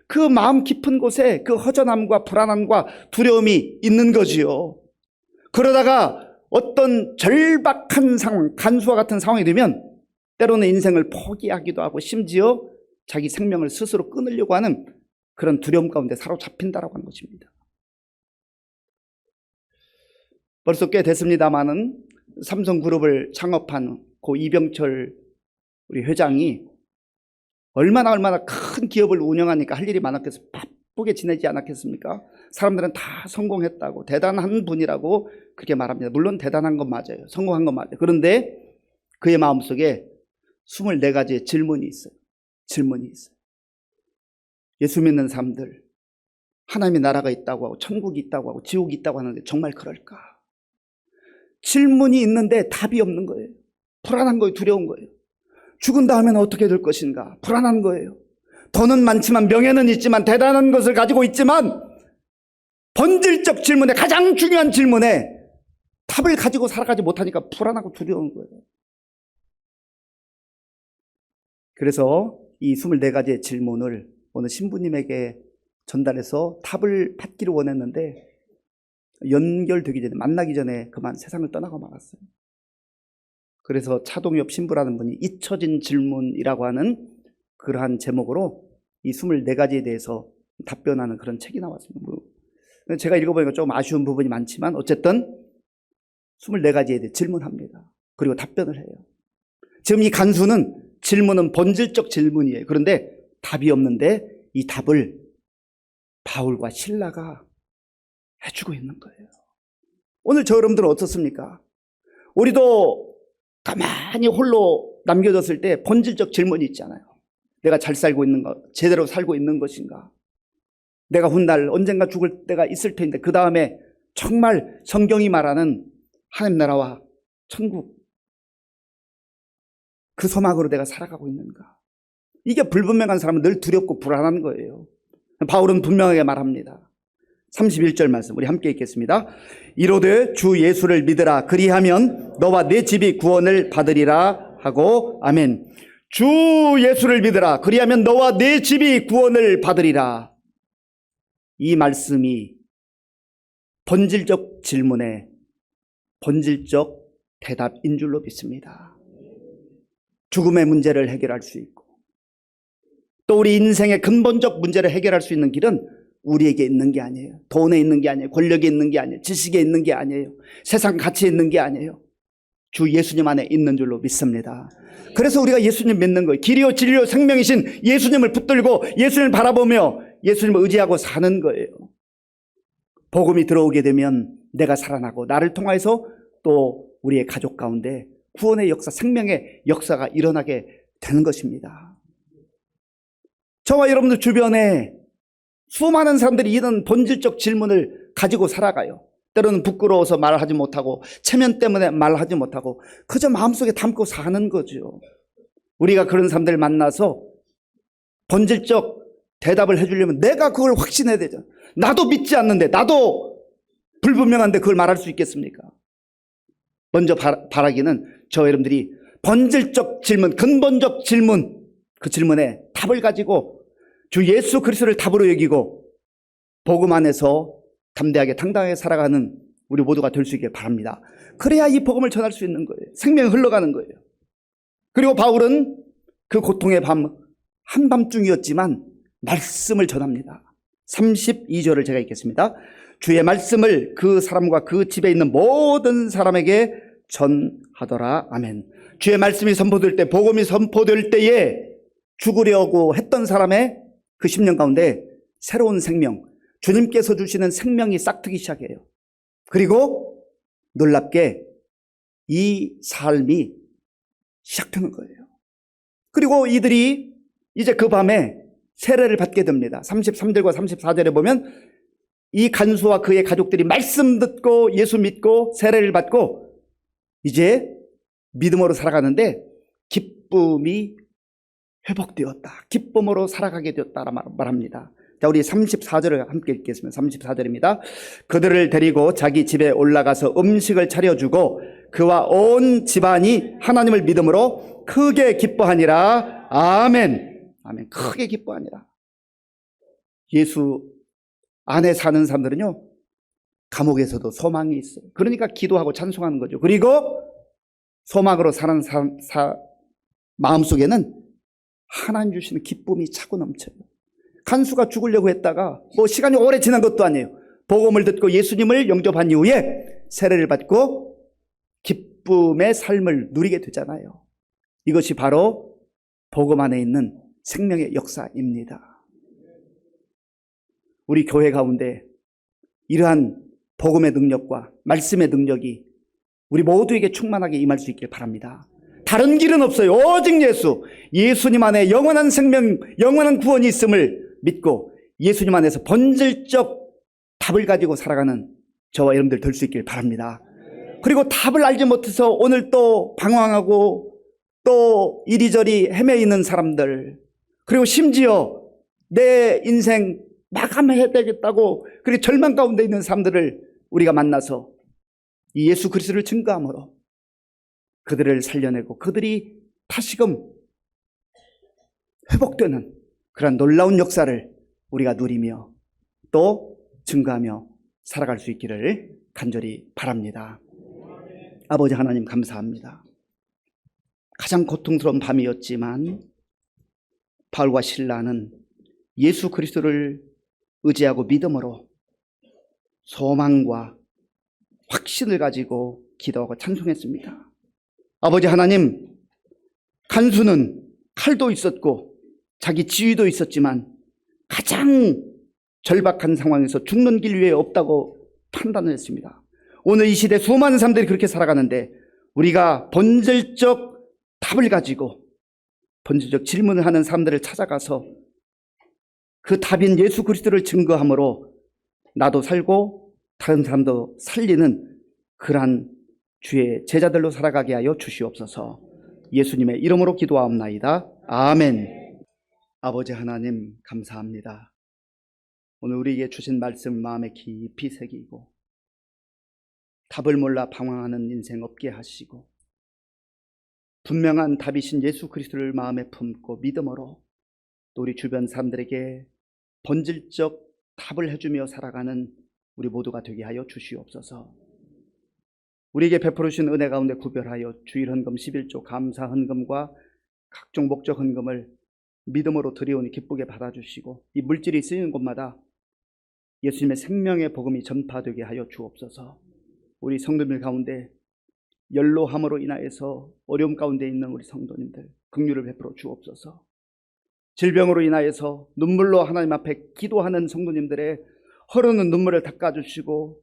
그 마음 깊은 곳에 그 허전함과 불안함과 두려움이 있는 거지요. 그러다가 어떤 절박한 상황, 간수와 같은 상황이 되면 때로는 인생을 포기하기도 하고 심지어 자기 생명을 스스로 끊으려고 하는 그런 두려움 가운데 사로잡힌다라고 하는 것입니다. 벌써 꽤 됐습니다마는 삼성그룹을 창업한 고 이병철 우리 회장이 얼마나 큰 기업을 운영하니까 할 일이 많았겠어요. 바쁘게 지내지 않았겠습니까? 사람들은 다 성공했다고, 대단한 분이라고 그렇게 말합니다. 물론 대단한 건 맞아요. 성공한 건 맞아요. 그런데 그의 마음속에 24가지의 질문이 있어요. 질문이 있어요. 예수 믿는 사람들, 하나님의 나라가 있다고 하고 천국이 있다고 하고 지옥이 있다고 하는데 정말 그럴까? 질문이 있는데 답이 없는 거예요. 불안한 거예요. 두려운 거예요. 죽은 다음에는 어떻게 될 것인가? 불안한 거예요. 돈은 많지만, 명예는 있지만, 대단한 것을 가지고 있지만 본질적 질문에, 가장 중요한 질문에 답을 가지고 살아가지 못하니까 불안하고 두려운 거예요. 그래서 이 24가지의 질문을 어느 신부님에게 전달해서 답을 받기를 원했는데 연결되기 전에, 만나기 전에 그만 세상을 떠나고 말았어요. 그래서 차동엽 신부라는 분이 잊혀진 질문이라고 하는 그러한 제목으로 이 24가지에 대해서 답변하는 그런 책이 나왔습니다. 제가 읽어보니까 좀 아쉬운 부분이 많지만 어쨌든 24가지에 대해 질문합니다. 그리고 답변을 해요. 지금 이 간수는 질문은 본질적 질문이에요. 그런데 답이 없는데 이 답을 바울과 신라가 해주고 있는 거예요. 오늘 저 여러분들은 어떻습니까? 우리도 가만히 홀로 남겨졌을 때 본질적 질문이 있잖아요. 내가 잘 살고 있는 것, 제대로 살고 있는 것인가? 내가 훗날 언젠가 죽을 때가 있을 텐데 그 다음에 정말 성경이 말하는 하나님 나라와 천국, 그 소망으로 내가 살아가고 있는가? 이게 불분명한 사람은 늘 두렵고 불안한 거예요. 바울은 분명하게 말합니다. 31절 말씀 우리 함께 읽겠습니다. 이르되 주 예수를 믿으라. 그리하면 너와 내 집이 구원을 받으리라 하고 아멘. 주 예수를 믿으라. 그리하면 너와 내 집이 구원을 받으리라. 이 말씀이 본질적 질문에 본질적 대답인 줄로 믿습니다. 죽음의 문제를 해결할 수 있고 또 우리 인생의 근본적 문제를 해결할 수 있는 길은 우리에게 있는 게 아니에요. 돈에 있는 게 아니에요. 권력에 있는 게 아니에요. 지식에 있는 게 아니에요. 세상 가치에 있는 게 아니에요. 주 예수님 안에 있는 줄로 믿습니다. 그래서 우리가 예수님 믿는 거예요. 길이요 진리요 생명이신 예수님을 붙들고 예수님을 바라보며 예수님을 의지하고 사는 거예요. 복음이 들어오게 되면 내가 살아나고 나를 통해서 또 우리의 가족 가운데 구원의 역사, 생명의 역사가 일어나게 되는 것입니다. 저와 여러분들 주변에 수많은 사람들이 이런 본질적 질문을 가지고 살아가요. 때로는 부끄러워서 말하지 못하고 체면 때문에 말하지 못하고 그저 마음속에 담고 사는 거죠. 우리가 그런 사람들을 만나서 본질적 대답을 해주려면 내가 그걸 확신해야 되죠. 나도 믿지 않는데, 나도 불분명한데 그걸 말할 수 있겠습니까? 먼저 바라기는 저 여러분들이 본질적 질문, 근본적 질문, 그 질문에 답을 가지고 주 예수 그리스도를 답으로 여기고 복음 안에서 담대하게 당당하게 살아가는 우리 모두가 될 수 있게 바랍니다. 그래야 이 복음을 전할 수 있는 거예요. 생명이 흘러가는 거예요. 그리고 바울은 그 고통의 밤 한밤중이었지만 말씀을 전합니다. 32절을 제가 읽겠습니다. 주의 말씀을 그 사람과 그 집에 있는 모든 사람에게 전하더라. 아멘. 주의 말씀이 선포될 때, 복음이 선포될 때에 죽으려고 했던 사람의 그 10년 가운데 새로운 생명, 주님께서 주시는 생명이 싹트기 시작해요. 그리고 놀랍게 이 삶이 시작되는 거예요. 그리고 이들이 이제 그 밤에 세례를 받게 됩니다. 33절과 34절에 보면 이 간수와 그의 가족들이 말씀 듣고 예수 믿고 세례를 받고 이제 믿음으로 살아가는데 기쁨이 회복되었다. 기쁨으로 살아가게 되었다라 말합니다. 자, 우리 34절을 함께 읽겠습니다. 34절입니다. 그들을 데리고 자기 집에 올라가서 음식을 차려주고 그와 온 집안이 하나님을 믿음으로 크게 기뻐하니라. 아멘. 아멘. 크게 기뻐하니라. 예수 안에 사는 사람들은요, 감옥에서도 소망이 있어요. 그러니까 기도하고 찬송하는 거죠. 그리고 소망으로 사는 마음속에는 하나님 주시는 기쁨이 차고 넘쳐요. 간수가 죽으려고 했다가 뭐 시간이 오래 지난 것도 아니에요. 복음을 듣고 예수님을 영접한 이후에 세례를 받고 기쁨의 삶을 누리게 되잖아요. 이것이 바로 복음 안에 있는 생명의 역사입니다. 우리 교회 가운데 이러한 복음의 능력과 말씀의 능력이 우리 모두에게 충만하게 임할 수 있길 바랍니다. 다른 길은 없어요. 오직 예수. 예수님 안에 영원한 생명, 영원한 구원이 있음을 믿고 예수님 안에서 본질적 답을 가지고 살아가는 저와 여러분들 될 수 있길 바랍니다. 그리고 답을 알지 못해서 오늘 또 방황하고 또 이리저리 헤매 있는 사람들, 그리고 심지어 내 인생 마감해야 되겠다고 그리고 절망 가운데 있는 사람들을 우리가 만나서 이 예수 그리스도를 증거함으로 그들을 살려내고 그들이 다시금 회복되는 그런 놀라운 역사를 우리가 누리며 또 증거하며 살아갈 수 있기를 간절히 바랍니다. 아버지 하나님 감사합니다. 가장 고통스러운 밤이었지만 바울과 실라는 예수 그리스도를 의지하고 믿음으로 소망과 확신을 가지고 기도하고 찬송했습니다. 아버지 하나님, 간수는 칼도 있었고 자기 지위도 있었지만 가장 절박한 상황에서 죽는 길 위에 없다고 판단을 했습니다. 오늘 이 시대 수많은 사람들이 그렇게 살아가는데 우리가 본질적 답을 가지고 본질적 질문을 하는 사람들을 찾아가서 그 답인 예수 그리스도를 증거함으로 나도 살고 다른 사람도 살리는 그러한 주의 제자들로 살아가게 하여 주시옵소서. 예수님의 이름으로 기도하옵나이다. 아멘. 아버지 하나님 감사합니다. 오늘 우리에게 주신 말씀 마음에 깊이 새기고 답을 몰라 방황하는 인생 없게 하시고 분명한 답이신 예수 그리스도를 마음에 품고 믿음으로 또 우리 주변 사람들에게 본질적 답을 해주며 살아가는 우리 모두가 되게 하여 주시옵소서. 우리에게 베풀어 주신 은혜 가운데 구별하여 주일 헌금 11조 감사 헌금과 각종 목적 헌금을 믿음으로 드리오니 기쁘게 받아주시고 이 물질이 쓰이는 곳마다 예수님의 생명의 복음이 전파되게 하여 주옵소서. 우리 성도들 가운데 연로함으로 인하여서 어려움 가운데 있는 우리 성도님들 긍휼을 베풀어 주옵소서. 질병으로 인하여서 눈물로 하나님 앞에 기도하는 성도님들의 흐르는 눈물을 닦아주시고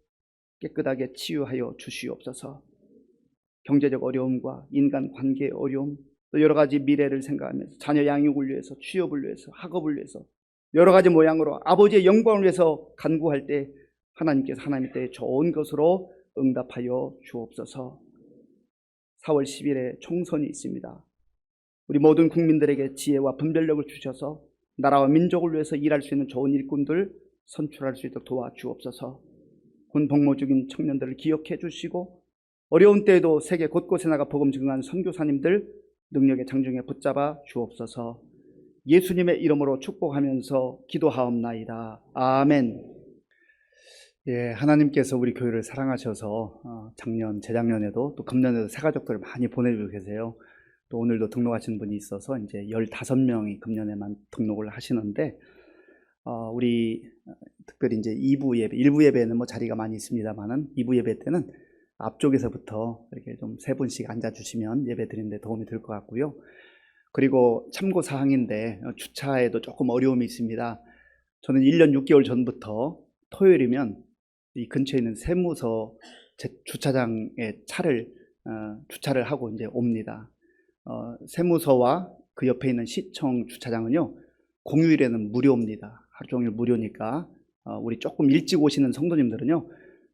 깨끗하게 치유하여 주시옵소서. 경제적 어려움과 인간관계의 어려움, 또 여러 가지 미래를 생각하면서 자녀 양육을 위해서, 취업을 위해서, 학업을 위해서 여러 가지 모양으로 아버지의 영광을 위해서 간구할 때 하나님께서 하나님의 때에 좋은 것으로 응답하여 주옵소서. 4월 10일에 총선이 있습니다. 우리 모든 국민들에게 지혜와 분별력을 주셔서 나라와 민족을 위해서 일할 수 있는 좋은 일꾼들 선출할 수 있도록 도와주옵소서. 군 복무 중인 청년들을 기억해 주시고 어려운 때에도 세계 곳곳에 나가 복음 증거하는 선교사님들 능력의 장중에 붙잡아 주옵소서. 예수님의 이름으로 축복하면서 기도하옵나이다. 아멘. 예, 하나님께서 우리 교회를 사랑하셔서 작년, 재작년에도 또 금년에도 새 가족들을 많이 보내주고 계세요. 또 오늘도 등록하신 분이 있어서 이제 15명이 금년에만 등록을 하시는데 우리 특별히 이제 2부 예배, 1부 예배는 뭐 자리가 많이 있습니다만은 2부 예배 때는 앞쪽에서부터 이렇게 좀 3분씩 앉아주시면 예배 드리는데 도움이 될 것 같고요. 그리고 참고 사항인데 주차에도 조금 어려움이 있습니다. 저는 1년 6개월 전부터 토요일이면 이 근처에 있는 세무서 주차장에 차를 주차를 하고 이제 옵니다. 세무서와 그 옆에 있는 시청 주차장은요 공휴일에는 무료입니다. 하루 종일 무료니까 우리 조금 일찍 오시는 성도님들은요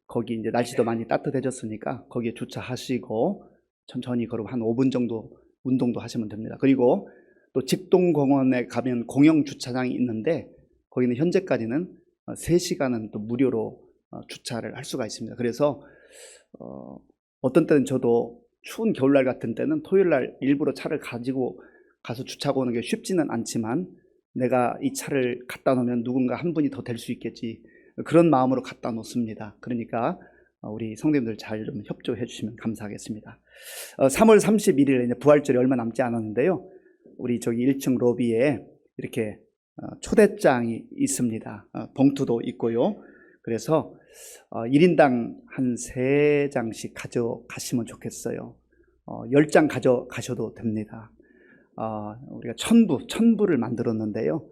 거기 이제 날씨도 많이 따뜻해졌으니까 거기에 주차하시고 천천히 걸어 한 5분 정도 운동도 하시면 됩니다. 그리고 또 직동공원에 가면 공영 주차장이 있는데 거기는 현재까지는 3시간은 또 무료로 주차를 할 수가 있습니다. 그래서 어떤 때는 저도 추운 겨울날 같은 때는 토요일날 일부러 차를 가지고 가서 주차하고 오는 게 쉽지는 않지만 내가 이 차를 갖다 놓으면 누군가 한 분이 더 될 수 있겠지, 그런 마음으로 갖다 놓습니다. 그러니까 우리 성도님들 잘 좀 협조해 주시면 감사하겠습니다. 3월 31일에 이제 부활절이 얼마 남지 않았는데요. 우리 저기 1층 로비에 이렇게 초대장이 있습니다. 봉투도 있고요. 그래서 1인당 한 3장씩 가져가시면 좋겠어요. 10장 가져가셔도 됩니다. 우리가 천부를 만들었는데요.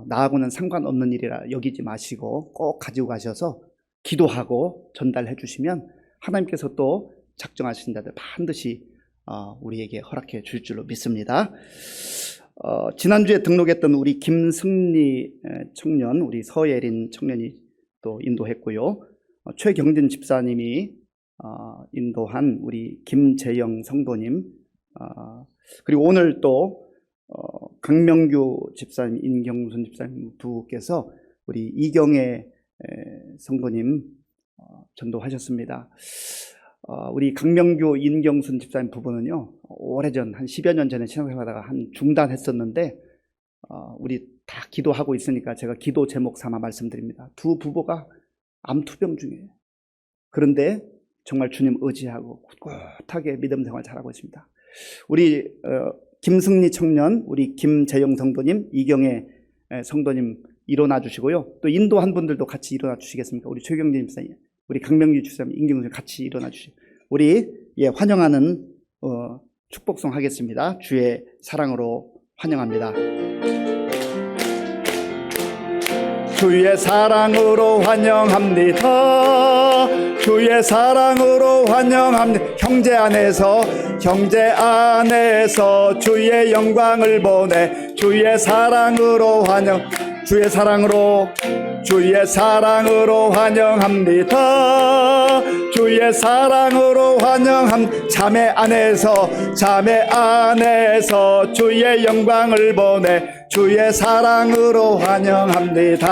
나하고는 상관없는 일이라 여기지 마시고 꼭 가지고 가셔서 기도하고 전달해 주시면 하나님께서 또 작정하신 자들 반드시 우리에게 허락해 줄 줄로 믿습니다. 지난주에 등록했던 우리 김승리 청년, 우리 서예린 청년이 또 인도했고요. 최경진 집사님이 인도한 우리 김재영 성도님, 그리고 오늘 또 강명규 집사님, 인경순 집사님 부부께서 우리 이경애 성도님 전도하셨습니다. 우리 강명규, 인경순 집사님 부부는요 오래전 한 10여 년 전에 신앙생활하다가 중단했었는데 우리 다 기도하고 있으니까 제가 기도 제목 삼아 말씀드립니다. 두 부부가 암투병 중이에요. 그런데 정말 주님 의지하고 꿋꿋하게 믿음 생활 잘하고 있습니다. 우리 김승리 청년, 우리 김재영 성도님, 이경애 성도님 일어나 주시고요. 또 인도한 분들도 같이 일어나 주시겠습니까? 우리 최경진 집사님, 우리 강명규 집사님, 인경순 같이 일어나 주시고 우리 환영하는 축복송 하겠습니다. 주의 사랑으로 환영합니다. 주의 사랑으로 환영합니다. 주의 사랑으로 환영합니다. 형제 안에서 주의 영광을 보내 주의 사랑으로 주의 사랑으로 환영합니다. 주의 사랑으로 자매 안에서 주의 영광을 보내 주의 사랑으로 환영합니다.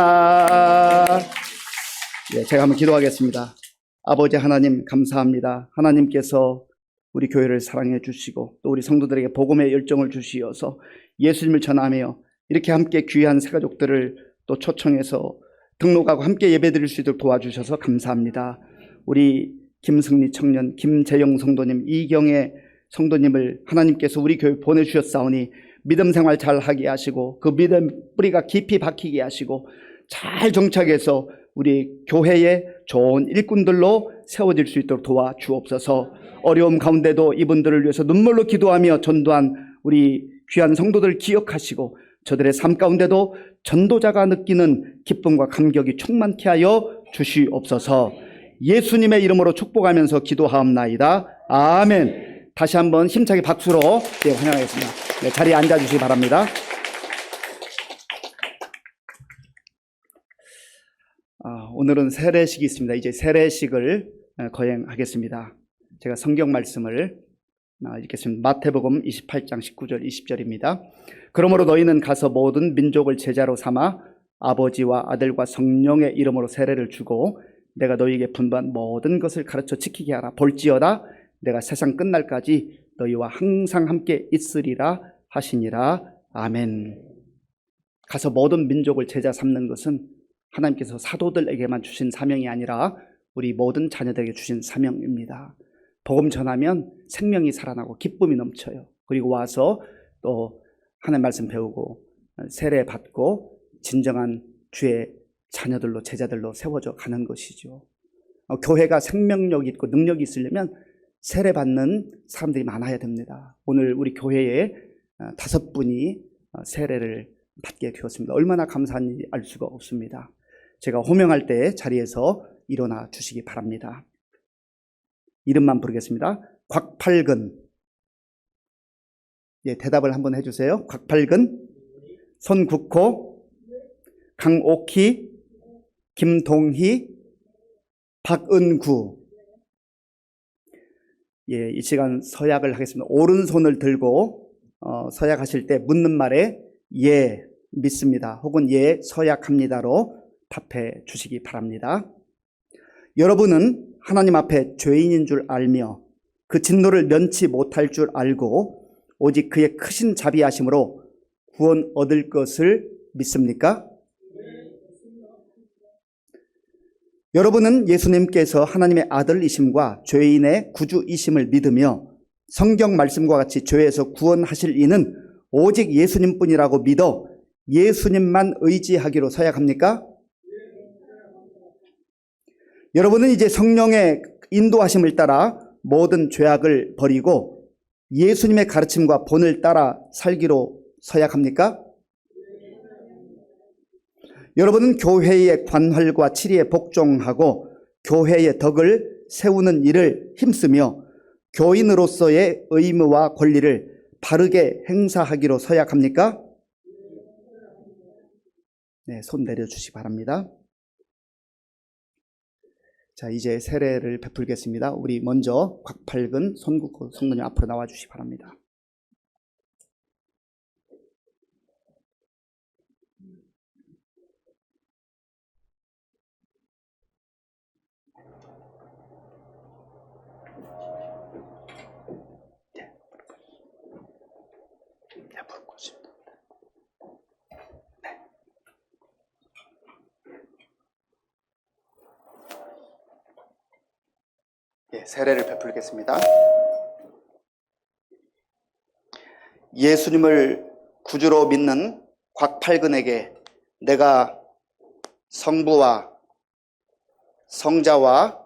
제가 한번 기도하겠습니다. 아버지 하나님 감사합니다. 하나님께서 우리 교회를 사랑해 주시고 또 우리 성도들에게 복음의 열정을 주시어서 예수님을 전하며 이렇게 함께 귀한 새가족들을 또 초청해서 등록하고 함께 예배드릴 수 있도록 도와주셔서 감사합니다. 우리 김승리 청년, 김재영 성도님, 이경애 성도님을 하나님께서 우리 교회 보내주셨사오니 믿음 생활 잘 하게 하시고 그 믿음 뿌리가 깊이 박히게 하시고 잘 정착해서 우리 교회의 좋은 일꾼들로 세워질 수 있도록 도와주옵소서. 어려움 가운데도 이분들을 위해서 눈물로 기도하며 전도한 우리 귀한 성도들 기억하시고 저들의 삶 가운데도 전도자가 느끼는 기쁨과 감격이 충만케 하여 주시옵소서. 예수님의 이름으로 축복하면서 기도하옵나이다. 아멘. 다시 한번 힘차게 박수로 환영하겠습니다. 네, 자리에 앉아주시기 바랍니다. 오늘은 세례식이 있습니다. 이제 세례식을 거행하겠습니다. 제가 성경 말씀을 읽겠습니다. 마태복음 28장 19절 20절입니다. 그러므로 너희는 가서 모든 민족을 제자로 삼아 아버지와 아들과 성령의 이름으로 세례를 주고 내가 너희에게 분부한 모든 것을 가르쳐 지키게 하라. 볼지어다 내가 세상 끝날까지 너희와 항상 함께 있으리라 하시니라. 아멘. 가서 모든 민족을 제자 삼는 것은 하나님께서 사도들에게만 주신 사명이 아니라 우리 모든 자녀들에게 주신 사명입니다. 복음 전하면 생명이 살아나고 기쁨이 넘쳐요. 그리고 와서 또 하나님 말씀 배우고 세례 받고 진정한 주의 자녀들로 제자들로 세워져 가는 것이죠. 교회가 생명력이 있고 능력이 있으려면 세례 받는 사람들이 많아야 됩니다. 오늘 우리 교회에 5분이 세례를 받게 되었습니다. 얼마나 감사한지 알 수가 없습니다. 제가 호명할 때 자리에서 일어나 주시기 바랍니다. 이름만 부르겠습니다. 곽팔근. 예, 대답을 한번 해주세요. 곽팔근, 손국호, 강옥희, 김동희, 박은구. 예, 이 시간 서약을 하겠습니다. 오른손을 들고 서약하실 때 묻는 말에 예, 믿습니다. 혹은 예, 서약합니다로 답해 주시기 바랍니다. 여러분은 하나님 앞에 죄인인 줄 알며 그 진노를 면치 못할 줄 알고 오직 그의 크신 자비하심으로 구원 얻을 것을 믿습니까? 여러분은 예수님께서 하나님의 아들이심과 죄인의 구주이심을 믿으며 성경 말씀과 같이 죄에서 구원하실 이는 오직 예수님뿐이라고 믿어 예수님만 의지하기로 서약합니까? 여러분은 이제 성령의 인도하심을 따라 모든 죄악을 버리고 예수님의 가르침과 본을 따라 살기로 서약합니까? 여러분은 교회의 관할과 치리에 복종하고 교회의 덕을 세우는 일을 힘쓰며 교인으로서의 의무와 권리를 바르게 행사하기로 서약합니까? 네, 손 내려주시기 바랍니다. 자, 이제 세례를 베풀겠습니다. 우리 먼저 곽팔근, 손국호 성도님 앞으로 나와주시기 바랍니다. 예, 세례를 베풀겠습니다. 예수님을 구주로 믿는 곽팔근에게 내가 성부와 성자와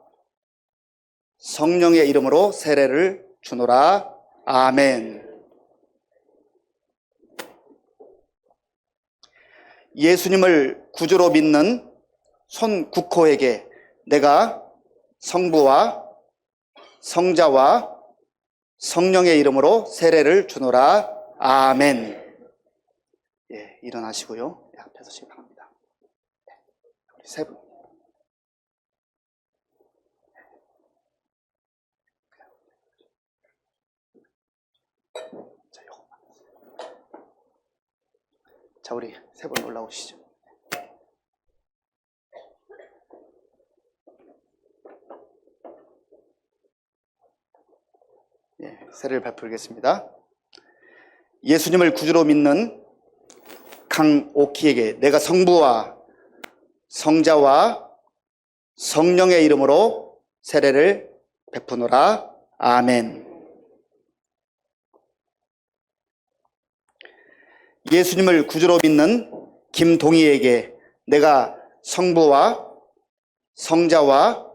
성령의 이름으로 세례를 주노라. 아멘. 예수님을 구주로 믿는 손국호에게 내가 성부와 성자와 성령의 이름으로 세례를 주노라. 아멘. 예, 일어나시고요. 앞에 서시기 바랍니다. 우리 세 분. 자, 우리 세 분 올라오시죠. 예, 세례를 베풀겠습니다. 예수님을 구주로 믿는 강옥희에게 내가 성부와 성자와 성령의 이름으로 세례를 베푸노라. 아멘. 예수님을 구주로 믿는 김동희에게 내가 성부와 성자와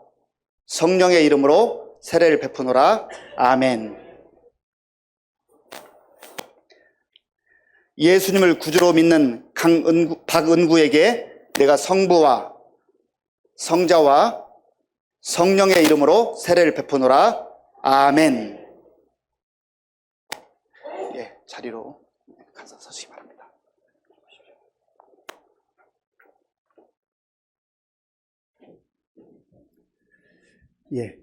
성령의 이름으로 세례를 베푸노라. 아멘. 예수님을 구주로 믿는 박은구에게 내가 성부와 성자와 성령의 이름으로 세례를 베푸노라. 아멘. 예, 자리로 가서 서시기 바랍니다. 예,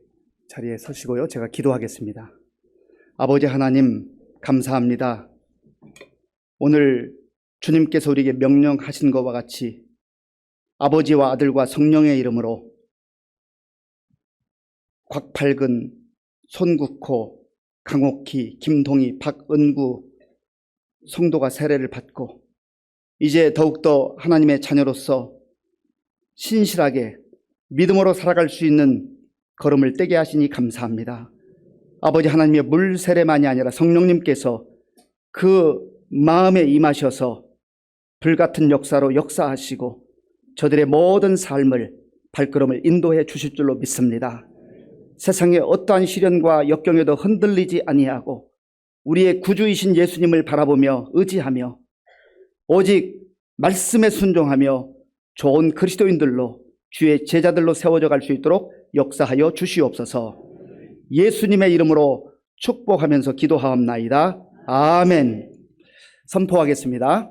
자리에 서시고요. 제가 기도하겠습니다. 아버지 하나님, 감사합니다. 오늘 주님께서 우리에게 명령하신 것과 같이 아버지와 아들과 성령의 이름으로 곽팔근, 손국호, 강옥희, 김동희, 박은구 성도가 세례를 받고 이제 더욱더 하나님의 자녀로서 신실하게 믿음으로 살아갈 수 있는 걸음을 떼게 하시니 감사합니다. 아버지 하나님의 물 세례만이 아니라 성령님께서 그 마음에 임하셔서 불같은 역사로 역사하시고 저들의 모든 삶을 발걸음을 인도해 주실 줄로 믿습니다. 세상의 어떠한 시련과 역경에도 흔들리지 아니하고 우리의 구주이신 예수님을 바라보며 의지하며 오직 말씀에 순종하며 좋은 그리스도인들로 주의 제자들로 세워져 갈 수 있도록 역사하여 주시옵소서. 예수님의 이름으로 축복하면서 기도하옵나이다. 아멘. 선포하겠습니다.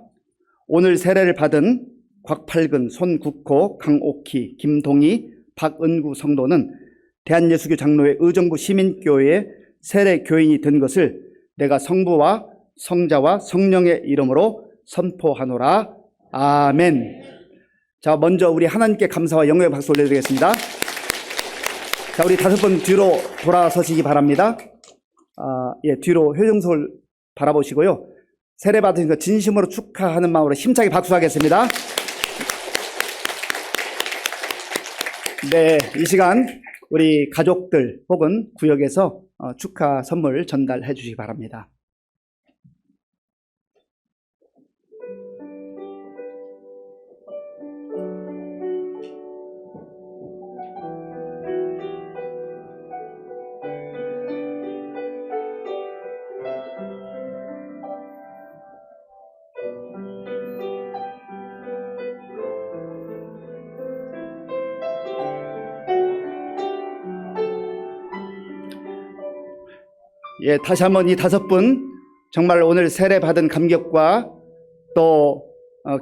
오늘 세례를 받은 곽팔근, 손국호, 강옥희, 김동희, 박은구 성도는 대한예수교 장로회 의정부 시민교회의 세례 교인이 된 것을 내가 성부와 성자와 성령의 이름으로 선포하노라. 아멘. 자, 먼저 우리 하나님께 감사와 영광의 박수 올려드리겠습니다. 자, 우리 5분 뒤로 돌아서시기 바랍니다. 뒤로 효정소를 바라보시고요. 세례 받으신 거 진심으로 축하하는 마음으로 힘차게 박수하겠습니다. 네, 이 시간 우리 가족들 혹은 구역에서 축하 선물 전달해 주시기 바랍니다. 예, 다시 한번 이 5분 정말 오늘 세례 받은 감격과 또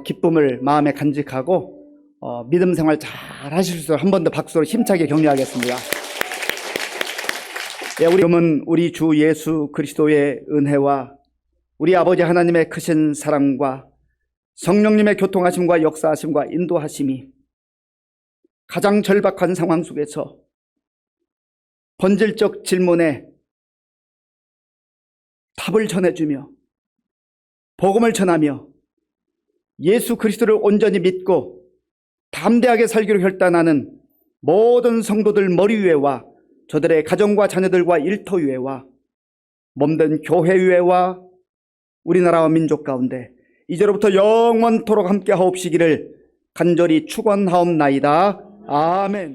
기쁨을 마음에 간직하고 믿음 생활 잘 하실 수 있도록 한 번 더 박수로 힘차게 격려하겠습니다. 예, 우리 주 예수 그리스도의 은혜와 우리 아버지 하나님의 크신 사랑과 성령님의 교통하심과 역사하심과 인도하심이 가장 절박한 상황 속에서 본질적 질문에 답을 전해주며 복음을 전하며 예수 그리스도를 온전히 믿고 담대하게 살기로 결단하는 모든 성도들 머리 위에와 저들의 가정과 자녀들과 일터 위에와 몸된 교회 위에와 우리나라와 민족 가운데 이제로부터 영원토록 함께 하옵시기를 간절히 축원하옵나이다. 아멘.